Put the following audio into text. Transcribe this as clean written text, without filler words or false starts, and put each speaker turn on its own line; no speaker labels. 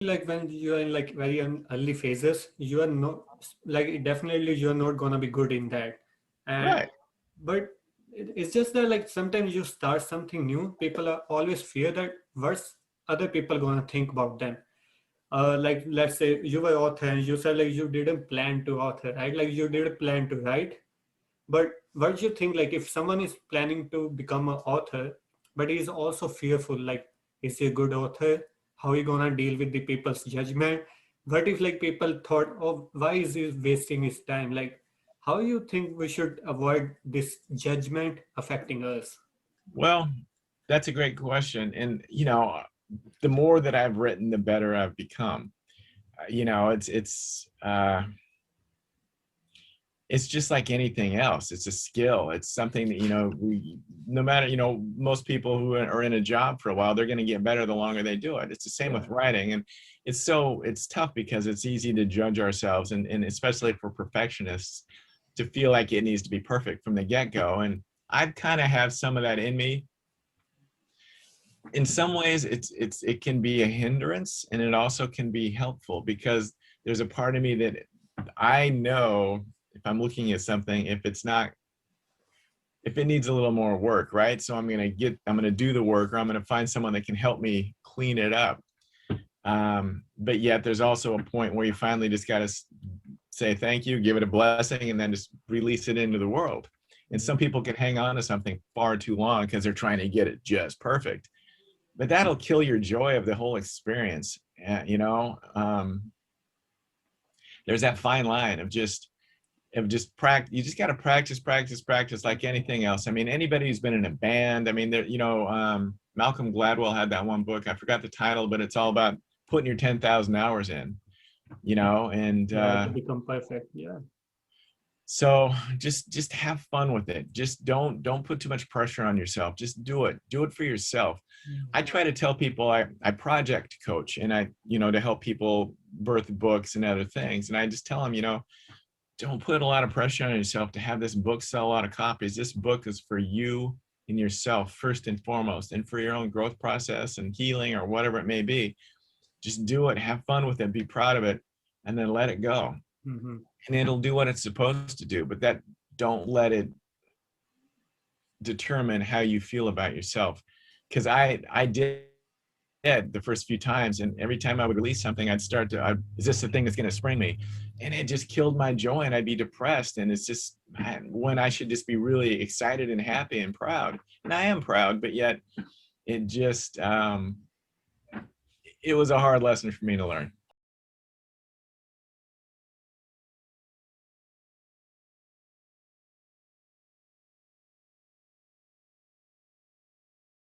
like when you are in like very early phases, you are not like definitely you're not gonna be good in that. And
Right.
but it's just that like sometimes you start something new, people are always fear that what's other people gonna think about them. Like let's say you were author and you said like you didn't plan to author, right? Like you didn't plan to write. But what do you think, like if someone is planning to become an author, but he's also fearful, like is he a good author? How he gonna deal with the people's judgment? What if like people thought, oh, why is he wasting his time? Like how you think we should avoid this judgment affecting us?
Well, that's a great question. And, the more that I've written, the better I've become. It's just like anything else. It's a skill. It's something that, no matter, most people who are in a job for a while, they're going to get better the longer they do it. It's the same
Yeah.
with writing. And it's tough because it's easy to judge ourselves, and especially for perfectionists, to feel like it needs to be perfect from the get-go. And I kind of have some of that in me. In some ways, it can be a hindrance, and it also can be helpful, because there's a part of me that I know if I'm looking at something, if it needs a little more work, right? So I'm going to do the work, or I'm going to find someone that can help me clean it up. But yet there's also a point where you finally just got to say thank you, give it a blessing, and then just release it into the world. And some people can hang on to something far too long because they're trying to get it just perfect, but that'll kill your joy of the whole experience. There's that fine line of just practice. You just got to practice like anything else. I mean, anybody who's been in a band, I mean, Malcolm Gladwell had that one book, I forgot the title, but it's all about putting your 10,000 hours in, and
Yeah, to become perfect. Yeah.
so just have fun with it. Just don't put too much pressure on yourself. Just do it for yourself. I try to tell people, I project coach, and to help people birth books and other things, and I just tell them, don't put a lot of pressure on yourself to have this book sell a lot of copies. This book is for you and yourself first and foremost, and for your own growth process and healing or whatever it may be. Just do it, have fun with it, be proud of it, and then let it go.
Mm-hmm.
And it'll do what it's supposed to do, but don't let it determine how you feel about yourself. Because I did the first few times, and every time I would release something, I'd is this the thing that's going to spring me? And it just killed my joy, and I'd be depressed. And it's just, man, when I should just be really excited and happy and proud. And I am proud, but yet it just it was a hard lesson for me to learn.